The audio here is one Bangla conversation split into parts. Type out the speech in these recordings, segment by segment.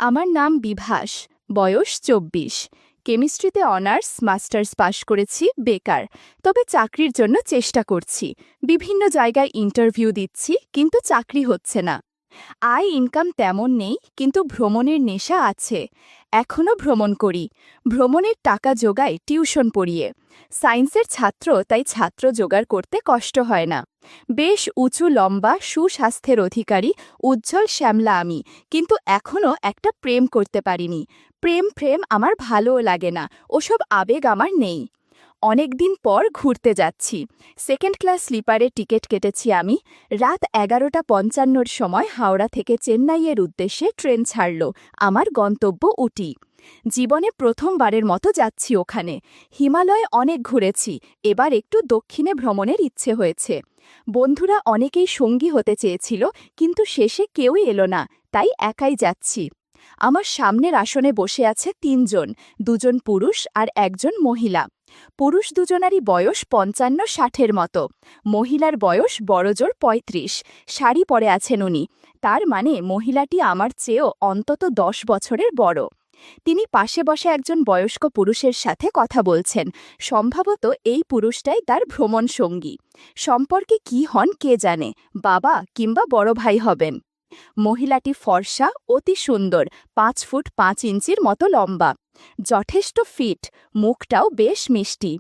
আমার নাম বিভাস, বয়স ২৪। কেমিস্ট্রিতে অনার্স, মাস্টার্স পাশ করেছি, বেকার। তবে চাকরির জন্য চেষ্টা করছি। বিভিন্ন জায়গায় ইন্টারভিউ দিচ্ছি, কিন্তু চাকরি হচ্ছে না। আয় ইনকাম তেমন নেই, কিন্তু ভ্রমণের নেশা আছে। এখনও ভ্রমণ করি। ভ্রমণের টাকা জোগাই টিউশন পড়িয়ে। সায়েন্সের ছাত্র, তাই ছাত্র জোগাড় করতে কষ্ট হয় না। বেশ উঁচু লম্বা সুস্বাস্থ্যের অধিকারী উজ্জ্বল শ্যামলা আমি, কিন্তু এখনও একটা প্রেম করতে পারিনি। প্রেম আমার ভালোও লাগে না, ওসব আবেগ আমার নেই। অনেকদিন পর ঘুরতে যাচ্ছি। সেকেন্ড ক্লাস স্লিপারে টিকিট কেটেছি আমি। রাত ১১:৫৫-র সময় হাওড়া থেকে চেন্নাইয়ের উদ্দেশ্যে ট্রেন ছাড়ল। আমার গন্তব্য উটি। জীবনে প্রথমবারের মতো যাচ্ছি ওখানে। হিমালয়ে অনেক ঘুরেছি, এবার একটু দক্ষিণে ভ্রমণের ইচ্ছে হয়েছে। বন্ধুরা অনেকেই সঙ্গী হতে চেয়েছিল, কিন্তু শেষে কেউই এলো না, তাই একাই যাচ্ছি। আমার সামনের আসনে বসে আছে ৩ জন, ২ জন পুরুষ আর ১ জন মহিলা। পুরুষ দুজনারই বয়স ৫৫-৬০-এর মতো। মহিলার বয়স বড়জোর ৩৫। শাড়ি পরে আছেন উনি। তার মানে মহিলাটি আমার চেয়েও অন্তত ১০ বছরের বড়। তিনি পাশে বসে একজন বয়স্ক পুরুষের সাথে কথা বলছেন। সম্ভবত এই পুরুষটাই তার ভ্রমণ সঙ্গী। সম্পর্কে কি হন কে জানে, বাবা কিংবা বড় ভাই হবেন। মহিলাটি ফর্সা, অতি সুন্দর, ৫ ফুট ৫ ইঞ্চির মতো লম্বা। যথেষ্ট ফিট, মুখটাও বেশ মিষ্টি।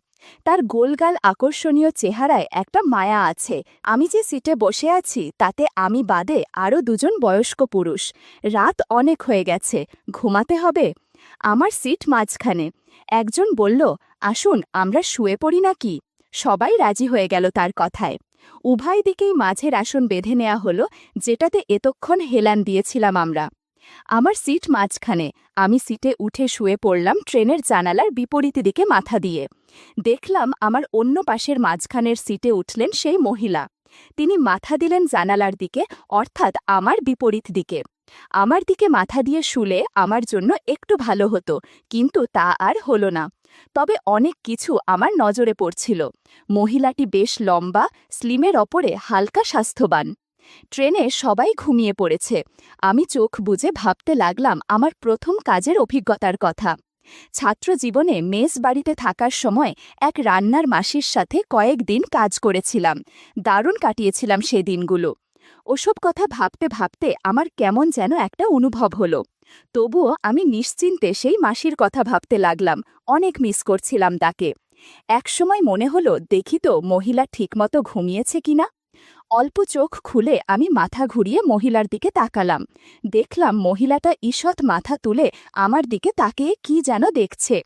তার গোলগাল আকর্ষণীয় চেহারায় একটা মায়া আছে। আমি যে সিটে বসে আছি তাতে আমি বাদে আরও ২ জন বয়স্ক পুরুষ। রাত অনেক হয়ে গেছে, ঘুমাতে হবে। আমার সিট মাঝখানে। একজন বলল, আসুন আমরা শুয়ে পড়ি নাকি। সবাই রাজি হয়ে গেল তার কথায়। উভয় দিকেই মাঝের আসন বেঁধে নেওয়া হলো, যেটাতে এতক্ষণ হেলান দিয়েছিলাম আমরা। আমার সিট মাঝখানে। আমি সিটে উঠে শুয়ে পড়লাম ট্রেনের জানালার বিপরীত দিকে মাথা দিয়ে। দেখলাম আমার অন্য পাশের মাঝখানের সিটে উঠলেন সেই মহিলা। তিনি মাথা দিলেন জানালার দিকে, অর্থাৎ আমার বিপরীত দিকে। আমার দিকে মাথা দিয়ে শুলে আমার জন্য একটু ভালো হতো, কিন্তু তা আর হলো না। তবে অনেক কিছু আমার নজরে পড়ছিল। মহিলাটি বেশ লম্বা, স্লিমের ওপরে হালকা স্বাস্থ্যবান। ট্রেনে সবাই ঘুমিয়ে পড়েছে। আমি চোখ বুজে ভাবতে লাগলাম আমার প্রথম কাজের অভিজ্ঞতার কথা। ছাত্র জীবনে মেস বাড়িতে থাকার সময় এক রান্নার মাসির সাথে কয়েকদিন কাজ করেছিলাম। দারুণ কাটিয়েছিলাম সে দিনগুলো। ওসব কথা ভাবতে ভাবতে আমার কেমন যেন একটা অনুভব হলো। তবুও আমি নিশ্চিন্তে সেই মাসির কথা ভাবতে লাগলাম। অনেক মিস করছিলাম তাকে। একসময় মনে হলো, দেখি তো মহিলা ঠিকমতো ঘুমিয়েছে কিনা। অল্প চোখ খুলে আমি মাথা ঘুরিয়ে মহিলার দিকে তাকালাম। দেখলাম মহিলাটা ঈষৎ মাথা তুলে আমার দিকে তাকিয়ে কি যেন দেখছে।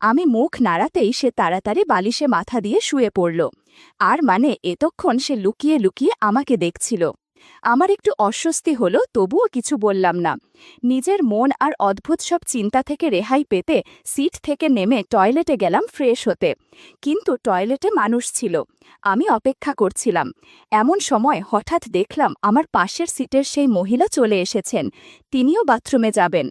আমি মুখ নাড়াতেই সে তাড়াতাড়ি বালিশে মাথা দিয়ে শুয়ে পড়ল। আর মানে এতক্ষণ সে লুকিয়ে লুকিয়ে আমাকে দেখছিল। আমার একটু অস্বস্তি হলো, তবুও কিছু বললাম না। নিজের মন আর অদ্ভুত সব চিন্তা থেকে রেহাই পেতে সিট থেকে নেমে টয়লেটে গেলাম ফ্রেশ হতে। কিন্তু টয়লেটে মানুষ ছিল। আমি অপেক্ষা করছিলাম। এমন সময় হঠাৎ দেখলাম আমার পাশের সিটের সেই মহিলা চলে এসেছেন। তিনিও বাথরুমে যাবেন।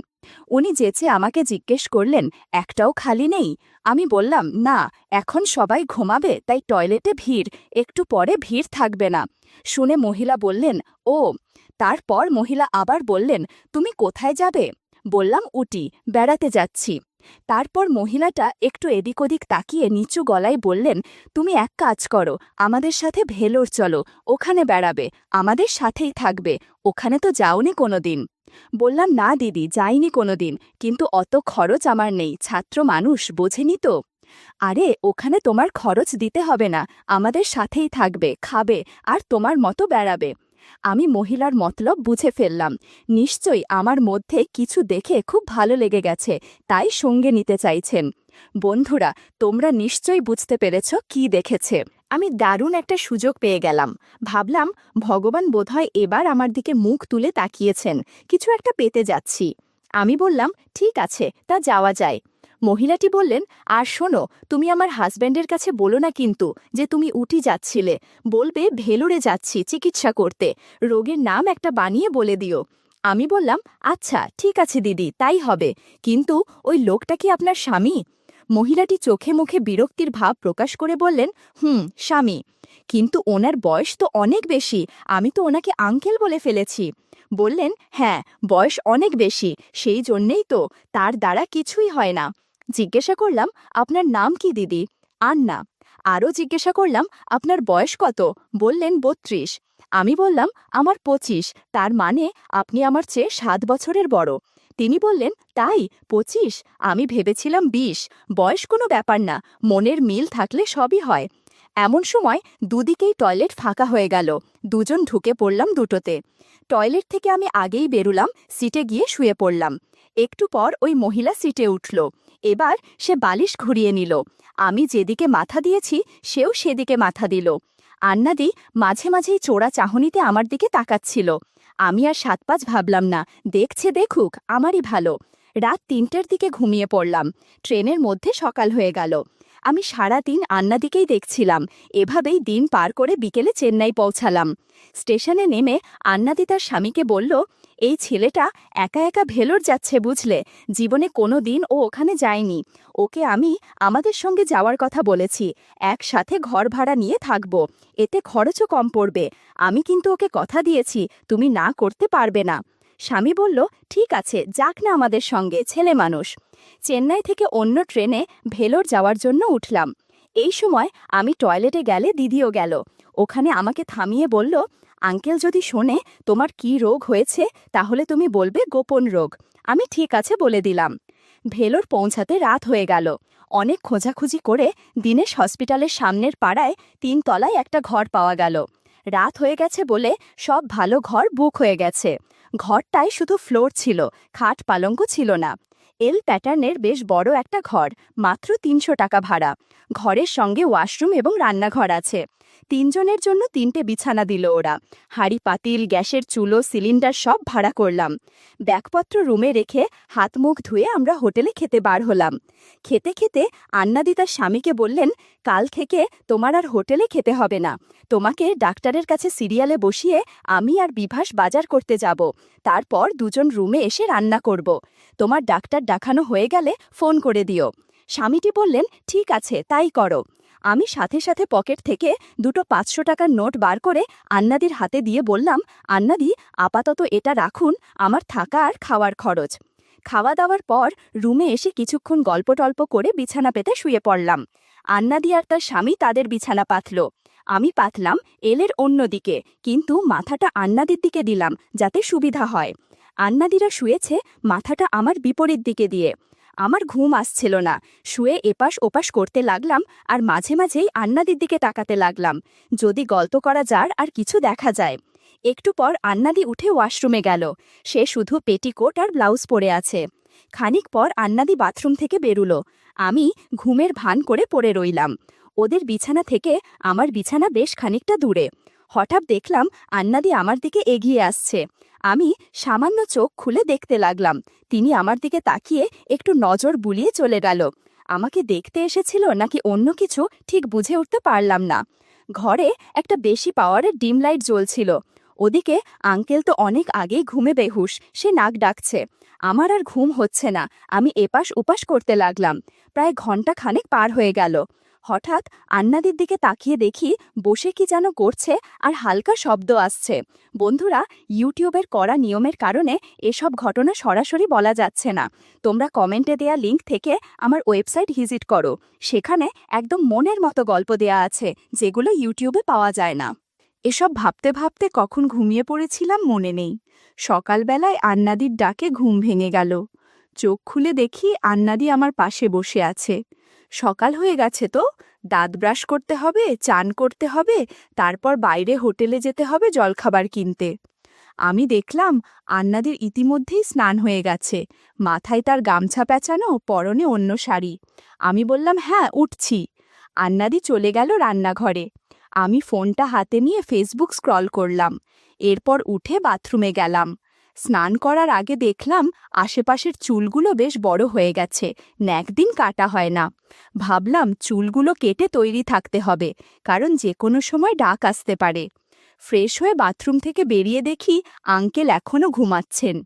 উনি যেচে আমাকে জিজ্ঞেস করলেন, একটাও খালি নেই? আমি বললাম, না, এখন সবাই ঘুমাবে, তাই টয়লেটে ভিড়, একটু পরে ভিড় থাকবে না। শুনে মহিলা বললেন, ও। তারপর মহিলা আবার বললেন, তুমি কোথায় যাবে? বললাম, উটি, বেড়াতে যাচ্ছি। তারপর মহিলাটা একটু এদিক ওদিক তাকিয়ে নিচু গলায় বললেন, তুমি এক কাজ করো, আমাদের সাথে ভেলোর চলো, ওখানে বেড়াবে, আমাদের সাথেই থাকবে। ওখানে তো যাওনি কোনোদিন। বললাম, না দিদি, যাইনি কোনোদিন, কিন্তু অত খরচ আমার নেই, ছাত্র মানুষ, বোঝেনি তো। আরে ওখানে তোমার খরচ দিতে হবে না, আমাদের সাথেই থাকবে, খাবে, আর তোমার মতো বেড়াবে। আমি মহিলার মতলব বুঝে ফেললাম। নিশ্চয়ই আমার মধ্যে কিছু দেখে খুব ভালো লেগে গেছে, তাই সঙ্গে নিতে চাইছেন। বন্ধুরা, তোমরা নিশ্চয়ই বুঝতে পেরেছ কি দেখেছে। আমি দারুণ একটা সুযোগ পেয়ে গেলাম। ভাবলাম, ভগবান বোধহয় এবার আমার দিকে মুখ তুলে তাকিয়েছেন, কিছু একটা পেতে যাচ্ছি। আমি বললাম, ঠিক আছে, তা যাওয়া যায়। মহিলাটি বললেন, আর শোনো, তুমি আমার হাজব্যান্ডের কাছে বলো না কিন্তু যে তুমি উটি যাচ্ছিলে। বলবে ভেলোরে যাচ্ছি চিকিৎসা করতে, রোগের নাম একটা বানিয়ে বলে দিও। আমি বললাম, আচ্ছা ঠিক আছে দিদি, তাই হবে, কিন্তু ওই লোকটা কি আপনার স্বামী? মহিলাটি চোখে মুখে বিরক্তির ভাব প্রকাশ করে বললেন, স্বামী। কিন্তু ওনার বয়স তো অনেক বেশি, আমি তো ওনাকে আঙ্কেল বলে ফেলেছি। বললেন, হ্যাঁ, বয়স অনেক বেশি, সেই জন্যেই তো, তার দ্বারা কিছুই হয় না। জিজ্ঞাসা করলাম, আপনার নাম কি দিদি? আন্না। আরও জিজ্ঞাসা করলাম, আপনার বয়স কত? বললেন, 32। আমি বললাম, আমার 25, তার মানে আপনি আমার চেয়ে 7 বছরের বড়। তিনি বললেন, তাই? 25? আমি ভেবেছিলাম 20। বয়স কোনো ব্যাপার না, মনের মিল থাকলে সবই হয়। এমন সময় দুদিকেই টয়লেট ফাঁকা হয়ে গেল। দুজন ঢুকে পড়লাম দুটোতে। টয়লেট থেকে আমি আগেই বেরুলাম, সিটে গিয়ে শুয়ে পড়লাম। একটু পর ওই মহিলা সিটে উঠল। এবার সে বালিশ ঘুরিয়ে নিল। আমি যেদিকে মাথা দিয়েছি সেও সেদিকে মাথা দিল। আন্নাদি মাঝে মাঝেই চোরা চাহনিতে আমার দিকে তাকাচ্ছিল। আমি আর 7-5 ভাবলাম না, দেখছে দেখুক, আমারই ভালো। রাত 3টের দিকে ঘুমিয়ে পড়লাম। ট্রেনের মধ্যে সকাল হয়ে গেল। আমি সারাদিন আন্নাদিকেই দেখছিলাম। এভাবেই দিন পার করে বিকেলে চেন্নাই পৌঁছালাম। স্টেশনে নেমে আন্নাদি তার স্বামীকে বলল, এই ছেলেটা একা একা ভেলোর যাচ্ছে বুঝলে, জীবনে কোনো দিন ও ওখানে যায়নি। ওকে আমি আমাদের সঙ্গে যাওয়ার কথা বলেছি, একসাথে ঘর ভাড়া নিয়ে থাকব, এতে খরচও কম পড়বে। আমি কিন্তু ওকে কথা দিয়েছি, তুমি না করতে পারবে না। স্বামী বলল, ঠিক আছে, যাক না আমাদের সঙ্গে, ছেলে মানুষ। চেন্নাই থেকে অন্য ট্রেনে ভেলোর যাওয়ার জন্য উঠলাম। এই সময় আমি টয়লেটে গেলে দিদিও গেল। ওখানে আমাকে থামিয়ে বলল, আঙ্কেল যদি শোনে তোমার কি রোগ হয়েছে তাহলে তুমি বলবে গোপন রোগ। আমি ঠিক আছে বলে দিলাম। ভেলোর পৌঁছাতে রাত হয়ে গেল। অনেক খোঁজাখুঁজি করে দীনেশ হসপিটালের সামনের পাড়ায় 3 তলায় একটা ঘর পাওয়া গেল। রাত হয়ে গেছে বলে সব ভালো ঘর বুক হয়ে গেছে। ঘরটায় শুধু ফ্লোর ছিল, খাট পালঙ্ক ছিল না। এল প্যাটার্নের বেশ বড় একটা ঘর, মাত্র 300 টাকা ভাড়া। ঘরের সঙ্গে ওয়াশরুম এবং রান্নাঘর আছে। 3 জনের জন্য 3টে বিছানা দিল ওরা। হাঁড়ি পাতিল, গ্যাসের চুলো, সিলিন্ডার সব ভাড়া করলাম। ব্যাগপত্র রুমে রেখে হাত মুখ ধুয়ে আমরা হোটেলে খেতে বার হলাম। খেতে খেতে আন্নাদি তার স্বামীকে বললেন, কাল থেকে তোমার আর হোটেলে খেতে হবে না। তোমাকে ডাক্তারের কাছে সিরিয়ালে বসিয়ে আমি আর বিভাস বাজার করতে যাব। তারপর দুজন রুমে এসে রান্না করব। তোমার ডাক্তার দেখানো হয়ে গেলে ফোন করে দিও। স্বামীটি বললেন, ঠিক আছে, তাই করো। আমি সাথে সাথে পকেট থেকে 2টো 500 টাকার নোট বার করে আন্নাদির হাতে দিয়ে বললাম, আন্নাদি, আপাতত এটা রাখুন, আমার থাকা আর খাওয়ার খরচ। খাওয়া দাওয়ার পর রুমে এসে কিছুক্ষণ গল্প টল্প করে বিছানা পেতে শুয়ে পড়লাম। আন্নাদি আর তার স্বামী তাদের বিছানা পাতল। আমি পাতলাম এলের অন্য দিকে, কিন্তু মাথাটা আন্নাদির দিকে দিলাম যাতে সুবিধা হয়। আন্নাদিরা শুয়েছে মাথাটা আমার বিপরীত দিকে দিয়ে। আমার ঘুম আসছিল না। শুয়ে এপাশ ওপাশ করতে লাগলাম আর মাঝে মাঝেই আন্নাদির দিকে তাকাতে লাগলাম, যদি গল্প করা যার আর কিছু দেখা যায়। একটু পর আন্নাদি উঠে ওয়াশরুমে গেল। সে শুধু পেটিকোট আর ব্লাউজ পরে আছে। খানিক পর আন্নাদি বাথরুম থেকে বেরুলো। আমি ঘুমের ভান করে পড়ে রইলাম। ওদের বিছানা থেকে আমার বিছানা বেশ খানিকটা দূরে। হঠাৎ দেখলাম আন্নাদি আমার দিকে এগিয়ে আসছে। আমি সামান্য চোখ খুলে দেখতে লাগলাম। তিনি আমার দিকে তাকিয়ে একটু নজর বুলিয়ে চলে গেল। আমাকে দেখতে এসেছিল নাকি অন্য কিছু ঠিক বুঝে উঠতে পারলাম না। ঘরে একটা বেশি পাওয়ারের ডিম লাইট জ্বলছিল। ওদিকে আঙ্কেল তো অনেক আগেই ঘুমে বেহুশ, সে নাক ডাকছে। আমার আর ঘুম হচ্ছে না। আমি এপাশ ওপাশ করতে লাগলাম। প্রায় ঘন্টা খানেক পার হয়ে গেল। হঠাৎ আন্নাদির দিকে তাকিয়ে দেখি বসে কি যেন করছে আর হালকা শব্দ আসছে। বন্ধুরা, ইউটিউবের করা নিয়মের কারণে এসব ঘটনা সরাসরি বলা যাচ্ছে না। তোমরা কমেন্টে দেয়া লিংক থেকে আমার ওয়েবসাইট ভিজিট করো। সেখানে একদম মনের মতো গল্প দেয়া আছে, যেগুলো ইউটিউবে পাওয়া যায় না। এসব ভাবতে ভাবতে কখন ঘুমিয়ে পড়েছিলাম মনে নেই। সকালবেলায় আন্নাদির ডাকে ঘুম ভেঙে গেল। চোখ খুলে দেখি আন্নাদি আমার পাশে বসে আছে। সকাল হয়ে গেছে তো, দাঁত ব্রাশ করতে হবে, চান করতে হবে, তারপর বাইরে হোটেলে যেতে হবে জলখাবার কিনতে। আমি দেখলাম আন্নাদির ইতিমধ্যেই স্নান হয়ে গেছে। মাথায় তার গামছা পেঁচানো, পরনে অন্য শাড়ি। আমি বললাম, হ্যাঁ, উঠছি। আন্নাদি চলে গেল রান্নাঘরে। আমি ফোনটা হাতে নিয়ে ফেসবুক স্ক্রল করলাম। এরপর উঠে বাথরুমে গেলাম। স্নান করার আগে দেখলাম আশেপাশের চুলগুলো বেশ বড় হয়ে গেছে, একদিন কাটা হয় না। ভাবলাম চুলগুলো কেটে তৈরি থাকতে হবে, কারণ যে কোনো সময় ডাক আসতে পারে। ফ্রেশ হয়ে বাথরুম থেকে বেরিয়ে দেখি আঙ্কেল এখনও ঘুমাচ্ছেন।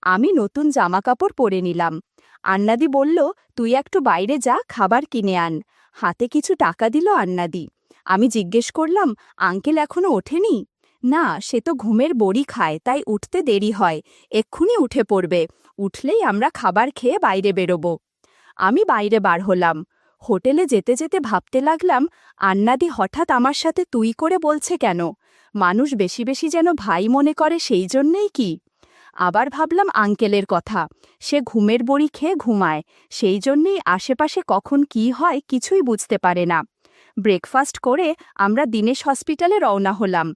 আমি নতুন জামাকাপড় পরে নিলাম। আন্নাদি বলল, তুই একটু বাইরে যা, খাবার কিনে আন। হাতে কিছু টাকা দিল আন্নাদি। আমি জিজ্ঞেস করলাম, আঙ্কেল এখনো ওঠেনি? না, সে তো ঘুমের বড়ি খায়, তাই উঠতে দেরি হয়। এক্ষুনি উঠে পড়বে। উঠলেই আমরা খাবার খেয়ে বাইরে বেরোব। আমি বাইরে বার হলাম। হোটেলে যেতে যেতে ভাবতে লাগলাম, আন্নাদি হঠাৎ আমার সাথে তুই করে বলছে কেন? মানুষ বেশি বেশি যেন ভাই মনে করে, সেই জন্যেই কি? আবার ভাবলাম আঙ্কেলের কথা। সে ঘুমের বড়ি খেয়ে ঘুমায়, সেই জন্যেই আশেপাশে কখন কি হয় কিছুই বুঝতে পারে না। ব্রেকফাস্ট করে আমরা দিনেশ হসপিটালে রওনা হলাম।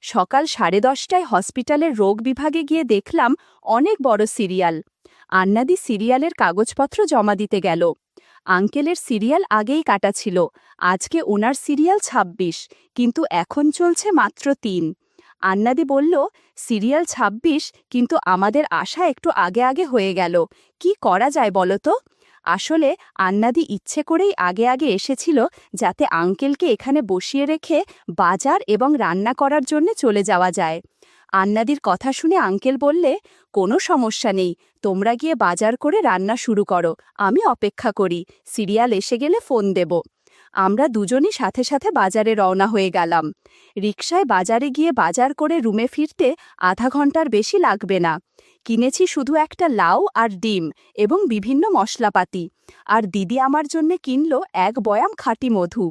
সকাল 10:30টায় হসপিটালের রোগ বিভাগে গিয়ে দেখলাম অনেক বড় সিরিয়াল। আন্নাদি সিরিয়ালের কাগজপত্র জমা দিতে গেল। আঙ্কেলের সিরিয়াল আগেই কাটা ছিল। আজকে ওনার সিরিয়াল ২৬, কিন্তু এখন চলছে মাত্র ৩। আন্নাদি বলল, সিরিয়াল ২৬, কিন্তু আমাদের আশা একটু আগে আগে হয়ে গেল। কি করা যায় বলো তো? আসলে আন্নাদি ইচ্ছে করেই আগে আগে এসেছিল, যাতে আঙ্কেলকে এখানে বসিয়ে রেখে বাজার এবং রান্না করার জন্য চলে যাওয়া যায়। আন্নাদির কথা শুনে আঙ্কেল বললে, কোনো সমস্যা নেই, তোমরা গিয়ে বাজার করে রান্না শুরু করো, আমি অপেক্ষা করি, সিরিয়াল এসে গেলে ফোন দেব। আমরা দুজনই সাথে সাথে বাজারে রওনা হয়ে গেলাম। রিকশায় বাজারে গিয়ে বাজার করে রুমে ফিরতে আধা ঘন্টার বেশি লাগবে না। কিনেছি শুধু একটা লাউ আর ডিম এবং বিভিন্ন মশলাপাতি, আর দিদি আমার জন্যে কিনল এক বয়াম খাঁটি মধু।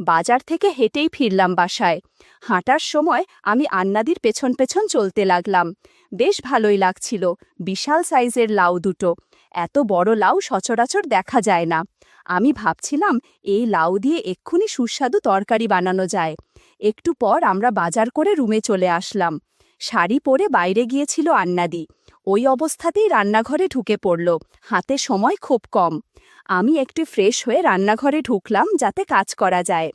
বাজার থেকে হেঁটেই ফিরলাম বাসায়। হাঁটার সময় আমি আন্নাদির পেছন পেছন চলতে লাগলাম। বেশ ভালোই লাগছিল। বিশাল সাইজের লাউ দুটো। এত বড় লাউ সচরাচর দেখা যায় না। আমি ভাবছিলাম, এই লাউ দিয়ে এক্ষুনি সুস্বাদু তরকারি বানানো যায়। একটু পর আমরা বাজার করে রুমে চলে আসলাম। শাড়ি পরে বাইরে গিয়েছিল আন্নাদি। ওই অবস্থাতেই রান্নাঘরে ঢুকে পড়ল। হাতে সময় খুব কম। আমি একটু ফ্রেশ হয়ে রান্নাঘরে ঢুকলাম যাতে কাজ করা যায়।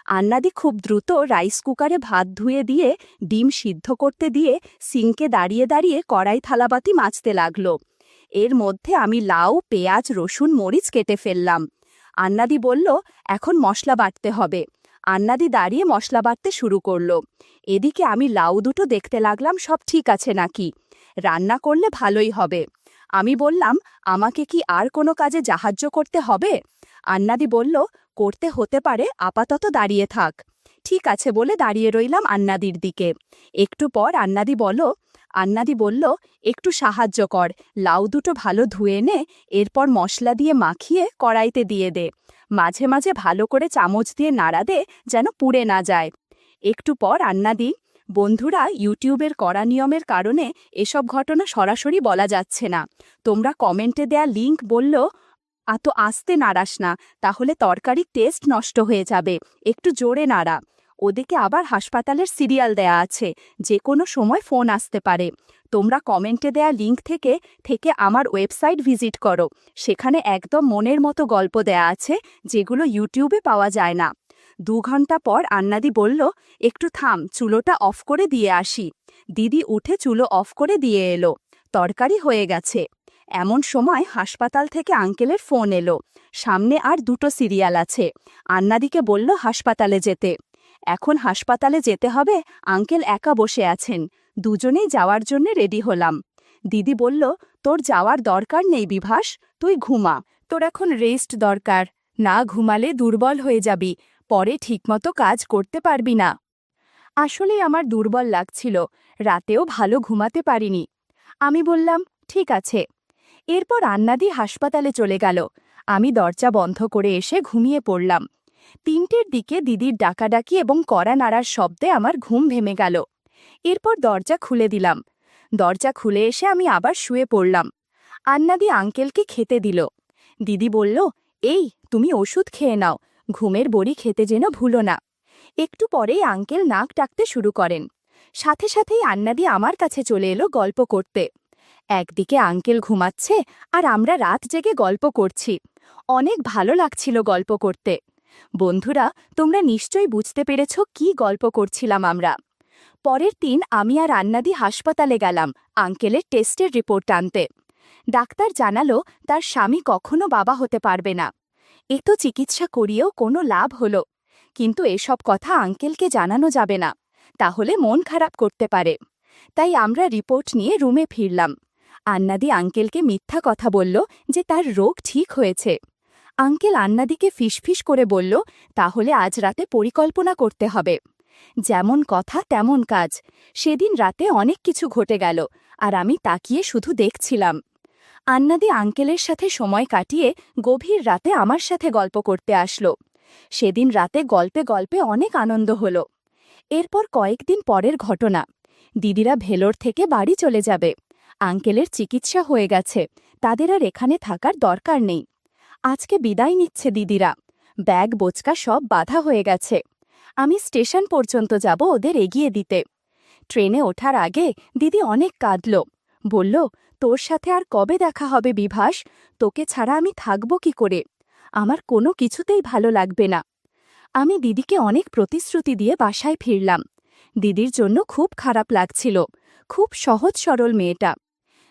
আন্নাদি খুব দ্রুত রাইস কুকারে ভাত ধুয়ে দিয়ে ডিম সিদ্ধ করতে দিয়ে সিঙ্কে দাঁড়িয়ে দাঁড়িয়ে কড়াই থালাবাতি মাজতে লাগল। এর মধ্যে আমি লাউ, পেঁয়াজ, রসুন, মরিচ কেটে ফেললাম। আন্নাদি বলল, এখন মশলা বাটতে হবে। আন্নাদি দাঁড়িয়ে মশলা বাটতে শুরু করল। এদিকে আমি লাউ দুটো দেখতে লাগলাম সব ঠিক আছে নাকি। রান্না করলে ভালোই হবে। আমি বললাম, আমাকে কি আর কোনো কাজে সাহায্য করতে হবে? আন্নাদি বলল, করতে হতে পারে, আপাতত দাঁড়িয়ে থাক। ঠিক আছে বলে দাঁড়িয়ে রইলাম আন্নাদির দিকে। একটু পর আন্নাদি বলল, একটু সাহায্য কর, লাউ দুটো ভালো ধুয়ে নে, এরপর মশলা দিয়ে মাখিয়ে কড়াইতে দিয়ে দে। মাঝে মাঝে ভালো করে চামচ দিয়ে নাড়া দে, যেন পুড়ে না যায়। একটু পর আন্নাদি, বন্ধুরা, ইউটিউবের কড়া নিয়মের কারণে এসব ঘটনা সরাসরি বলা যাচ্ছে না। তোমরা কমেন্টে দেয়া লিংক বলল, এত আস্তে নাড়াস না, তাহলে তরকারির টেস্ট নষ্ট হয়ে যাবে, একটু জোরে নাড়া। ওদিকে আবার হাসপাতালের সিরিয়াল দেয়া আছে, যে কোনো সময় ফোন আসতে পারে। তোমরা কমেন্টে দেয়া লিংক থেকে থেকে আমার ওয়েবসাইট ভিজিট করো, সেখানে একদম মনের মতো গল্প দেয়া আছে, যেগুলো ইউটিউবে পাওয়া যায় না। 2 ঘন্টা পর আন্নাদি বলল, একটু থাম, চুলোটা অফ করে দিয়ে আসি। দিদি উঠে চুলো অফ করে দিয়ে এলো। তরকারি হয়ে গেছে। এমন সময় হাসপাতাল থেকে আঙ্কেলের ফোন এলো, সামনে আর 2টো সিরিয়াল আছে। আন্নাদিকে বলল হাসপাতালে যেতে। এখন হাসপাতালে যেতে হবে, আঙ্কেল একা বসে আছেন। দুজনেই যাওয়ার জন্য রেডি হলাম। দিদি বলল, তোর যাওয়ার দরকার নেই বিভাস, তুই ঘুমা, তোর এখন রেস্ট দরকার, না ঘুমালে দুর্বল হয়ে যাবি, পরে ঠিকমতো কাজ করতে পারবি না। আসলে আমার দুর্বল লাগছিল, রাতেও ভালো ঘুমাতে পারিনি। আমি বললাম, ঠিক আছে। এরপর আন্নাদি হাসপাতালে চলে গেল। আমি দরজা বন্ধ করে এসে ঘুমিয়ে পড়লাম। 3টের দিকে দিদির ডাকাডাকি এবং কড়া নাড়ার শব্দে আমার ঘুম ভেঙে গেল। এরপর দরজা খুলে দিলাম। দরজা খুলে এসে আমি আবার শুয়ে পড়লাম। আন্নাদি আঙ্কেলকে খেতে দিল। দিদি বলল, এই তুমি ওষুধ খেয়ে নাও, ঘুমের বড়ি খেতে যেন ভুলো না। একটু পরেই আঙ্কেল নাক ডাকতে শুরু করেন। সাথে সাথেই আন্নাদি আমার কাছে চলে এলো গল্প করতে। একদিকে আঙ্কেল ঘুমাচ্ছে আর আমরা রাত জেগে গল্প করছি। অনেক ভালো লাগছিল গল্প করতে। বন্ধুরা, তোমরা নিশ্চয়ই বুঝতে পেরেছ কি গল্প করছিলাম আমরা। পরের দিন আমি আর আন্নাদি হাসপাতালে গেলাম আঙ্কেলের টেস্টের রিপোর্ট আনতে। ডাক্তার জানালো তার স্বামী কখনো বাবা হতে পারবে না। এত চিকিৎসা করিয়েও কোনো লাভ হলো, কিন্তু এসব কথা আঙ্কেলকে জানানো যাবে না, তাহলে মন খারাপ করতে পারে। তাই আমরা রিপোর্ট নিয়ে রুমে ফিরলাম। আন্নাদি আঙ্কেলকে মিথ্যা কথা বলল যে তার রোগ ঠিক হয়েছে। আঙ্কেল আন্নাদিকে ফিসফিস করে বলল, তাহলে আজ রাতে পরিকল্পনা করতে হবে। যেমন কথা তেমন কাজ। সেদিন রাতে অনেক কিছু ঘটে গেল, আর আমি তাকিয়ে শুধু দেখছিলাম। আন্নাদি আঙ্কেলের সাথে সময় কাটিয়ে গভীর রাতে আমার সাথে গল্প করতে আসলো। সেদিন রাতে গল্পে গল্পে অনেক আনন্দ হলো। এরপর কয়েকদিন পরের ঘটনা। দিদিরা ভেলোর থেকে বাড়ি চলে যাবে। আঙ্কেলের চিকিৎসা হয়ে গেছে, তাদের আর এখানে থাকার দরকার নেই। আজকে বিদায় নিচ্ছে দিদিরা। ব্যাগ বোচকা সব বাঁধা হয়ে গেছে। আমি স্টেশন পর্যন্ত যাব ওদের এগিয়ে দিতে। ট্রেনে ওঠার আগে দিদি অনেক কাঁদল। বলল, তোর সাথে আর কবে দেখা হবে বিভাস? তোকে ছাড়া আমি থাকব কি করে? আমার কোনো কিছুতেই ভালো লাগবে না। আমি দিদিকে অনেক প্রতিশ্রুতি দিয়ে বাসায় ফিরলাম। দিদির জন্য খুব খারাপ লাগছিল। খুব সহজ সরল মেয়েটা।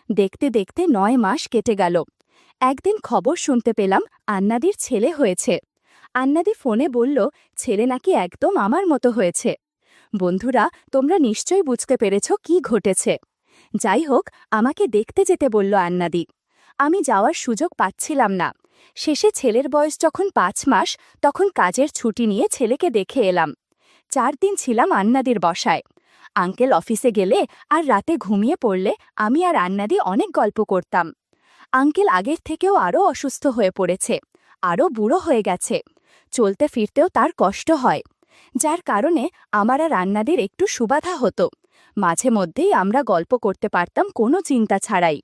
দেখতে দেখতে ৯ মাস কেটে গেল। একদিন খবর শুনতে পেলাম আন্নাদির ছেলে হয়েছে। আন্নাদি ফোনে বলল, ছেলে নাকি একদম আমার মতো হয়েছে। বন্ধুরা, তোমরা নিশ্চয়ই বুঝতে পেরেছ কি ঘটেছে। যাই হোক, আমাকে দেখতে যেতে বলল আন্নাদি। আমি যাওয়ার সুযোগ পাচ্ছিলাম না। শেষে ছেলের বয়স যখন ৫ মাস, তখন কাজের ছুটি নিয়ে ছেলেকে দেখে এলাম। ৪ দিন ছিলাম আন্নাদির বসায়। আঙ্কেল অফিসে গেলে আর রাতে ঘুমিয়ে পড়লে আমি আর আন্নাদি অনেক গল্প করতাম। আঙ্কেল আগের থেকেও আরও অসুস্থ হয়ে পড়েছে, আরও বুড়ো হয়ে গেছে। চলতে ফিরতেও তার কষ্ট হয়, যার কারণে আমার আর আন্নাদির একটু সুবাধা হতো। মাঝে মধ্যেই আমরা গল্প করতে পারতাম কোনো চিন্তা ছাড়াই।